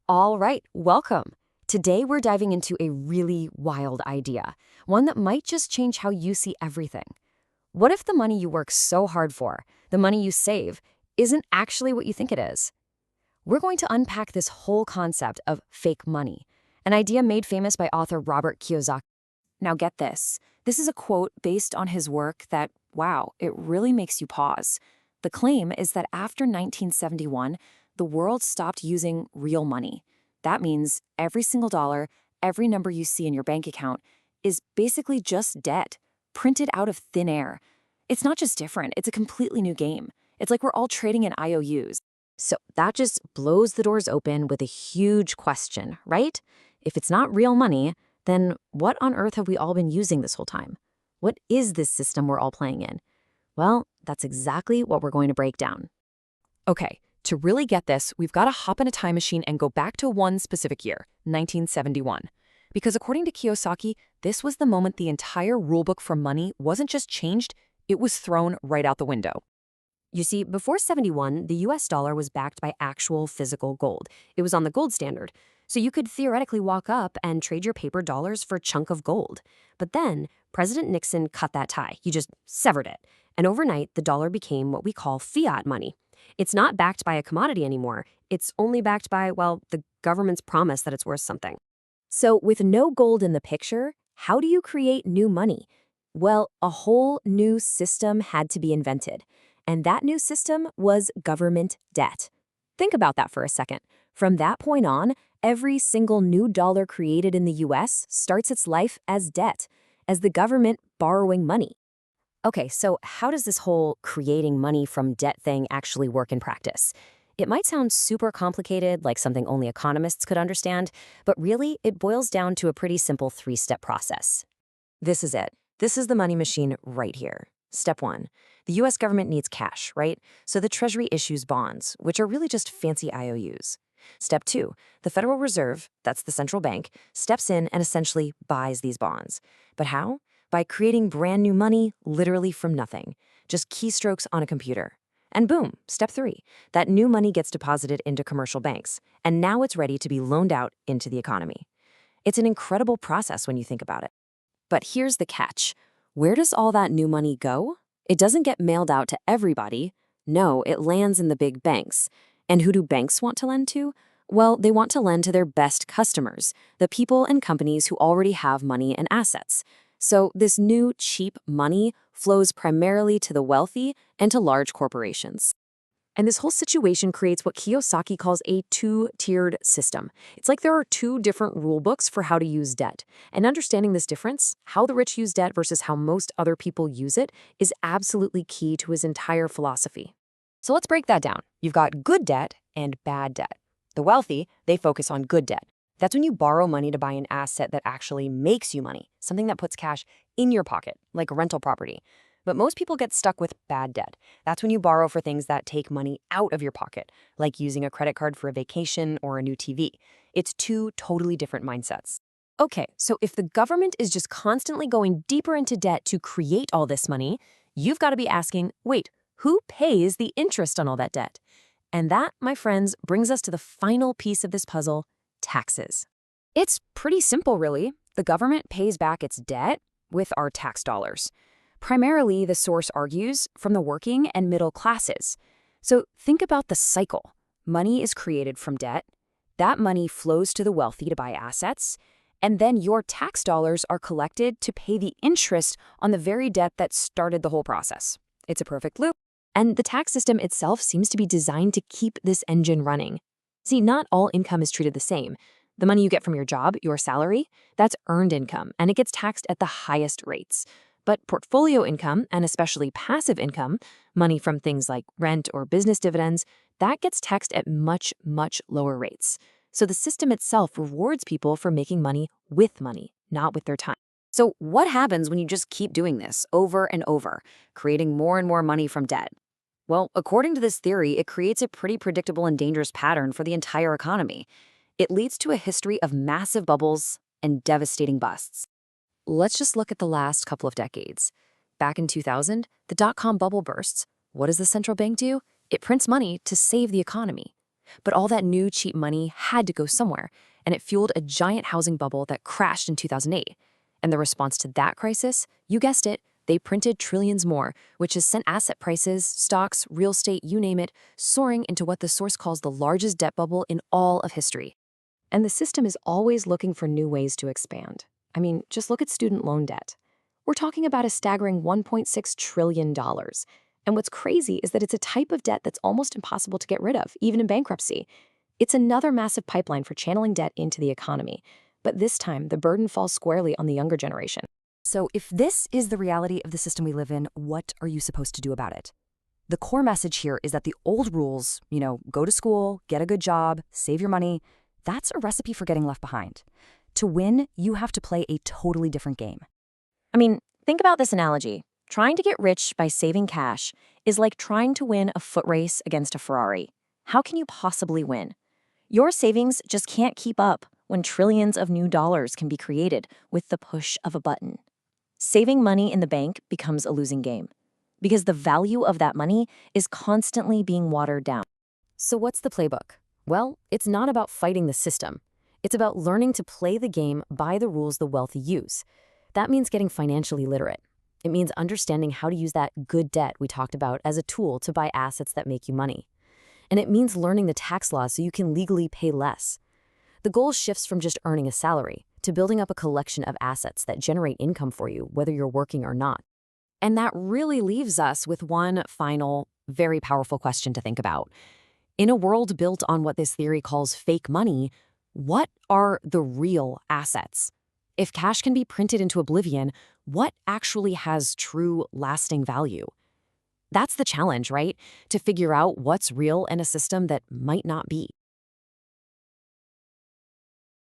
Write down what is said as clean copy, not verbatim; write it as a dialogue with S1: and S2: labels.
S1: All right, welcome. Today we're diving into a really wild idea, one that might just change how you see everything. What if the money you work so hard for, the money you save, isn't actually what you think it is? We're going to unpack this whole concept of fake money, an idea made famous by author Robert Kiyosaki. Now get this. This is a quote based on his work that, wow, it really makes you pause. The claim is that after 1971, the world stopped using real money. That means every single dollar, every number you see in your bank account is basically just debt, printed out of thin air. It's not just different, it's a completely new game. It's like we're all trading in IOUs. So that just blows the doors open with a huge question, right? If it's not real money, then what on earth have we all been using this whole time? What is this system we're all playing in? Well, that's exactly what we're going to break down. Okay, to really get this, we've got to hop in a time machine and go back to one specific year, 1971. Because according to Kiyosaki, this was the moment the entire rulebook for money wasn't just changed, it was thrown right out the window. You see, before 71, the US dollar was backed by actual physical gold. It was on the gold standard. So you could theoretically walk up and trade your paper dollars for a chunk of gold. But then, President Nixon cut that tie. He just severed it. And overnight, the dollar became what we call fiat money. It's not backed by a commodity anymore. It's only backed by, well, the government's promise that it's worth something. So with no gold in the picture, how do you create new money? Well, a whole new system had to be invented. And that new system was government debt. Think about that for a second. From that point on, every single new dollar created in the US starts its life as debt, as the government borrowing money. Okay, so how does this whole creating money from debt thing actually work in practice? It might sound super complicated, like something only economists could understand, but really, it boils down to a pretty simple three-step process. This is it. This is the money machine right here. Step one, the US government needs cash, right? So the Treasury issues bonds, which are really just fancy IOUs. Step two, the Federal Reserve, that's the central bank, steps in and essentially buys these bonds. But how? By creating brand new money literally from nothing, just keystrokes on a computer. And boom, step three, that new money gets deposited into commercial banks, and now it's ready to be loaned out into the economy. It's an incredible process when you think about it. But here's the catch. Where does all that new money go? It doesn't get mailed out to everybody. No, it lands in the big banks. And who do banks want to lend to? Well, they want to lend to their best customers, the people and companies who already have money and assets. So this new, cheap money flows primarily to the wealthy and to large corporations. And this whole situation creates what Kiyosaki calls a two-tiered system. It's like there are two different rule books for how to use debt. And understanding this difference, how the rich use debt versus how most other people use it, is absolutely key to his entire philosophy. So let's break that down. You've got good debt and bad debt. The wealthy, they focus on good debt. That's when you borrow money to buy an asset that actually makes you money, something that puts cash in your pocket, like a rental property. But most people get stuck with bad debt. That's when you borrow for things that take money out of your pocket, like using a credit card for a vacation or a new TV. It's two totally different mindsets. Okay, so if the government is just constantly going deeper into debt to create all this money, you've got to be asking, wait, who pays the interest on all that debt? And that, my friends, brings us to the final piece of this puzzle, taxes. It's pretty simple, really. The government pays back its debt with our tax dollars. Primarily, the source argues, from the working and middle classes. So think about the cycle. Money is created from debt. That money flows to the wealthy to buy assets. And then your tax dollars are collected to pay the interest on the very debt that started the whole process. It's a perfect loop. And the tax system itself seems to be designed to keep this engine running. See, not all income is treated the same. The money you get from your job, your salary, that's earned income, and it gets taxed at the highest rates. But portfolio income, and especially passive income, money from things like rent or business dividends, that gets taxed at much, much lower rates. So the system itself rewards people for making money, not with their time. So what happens when you just keep doing this over and over, creating more and more money from debt? Well, according to this theory, it creates a pretty predictable and dangerous pattern for the entire economy. It leads to a history of massive bubbles and devastating busts. Let's just look at the last couple of decades. Back in 2000, the dot-com bubble bursts. What does the central bank do? It prints money to save the economy. But all that new cheap money had to go somewhere, and it fueled a giant housing bubble that crashed in 2008. And the response to that crisis, you guessed it, they printed trillions more, which has sent asset prices, stocks, real estate, you name it, soaring into what the source calls the largest debt bubble in all of history. And the system is always looking for new ways to expand. I mean, just look at student loan debt. We're talking about a staggering $1.6 trillion. And what's crazy is that it's a type of debt that's almost impossible to get rid of, even in bankruptcy. It's another massive pipeline for channeling debt into the economy. But this time, the burden falls squarely on the younger generation. So if this is the reality of the system we live in, what are you supposed to do about it? The core message here is that the old rules, go to school, get a good job, save your money, that's a recipe for getting left behind. To win, you have to play a totally different game. I mean, think about this analogy. Trying to get rich by saving cash is like trying to win a foot race against a Ferrari. How can you possibly win? Your savings just can't keep up when trillions of new dollars can be created with the push of a button. Saving money in the bank becomes a losing game because the value of that money is constantly being watered down. So what's the playbook? Well, it's not about fighting the system. It's about learning to play the game by the rules the wealthy use. That means getting financially literate. It means understanding how to use that good debt we talked about as a tool to buy assets that make you money. And it means learning the tax laws so you can legally pay less. The goal shifts from just earning a salary to building up a collection of assets that generate income for you, whether you're working or not. And that really leaves us with one final, very powerful question to think about. In a world built on what this theory calls fake money, what are the real assets? If cash can be printed into oblivion, what actually has true, lasting value? That's the challenge, right? To figure out what's real in a system that might not be.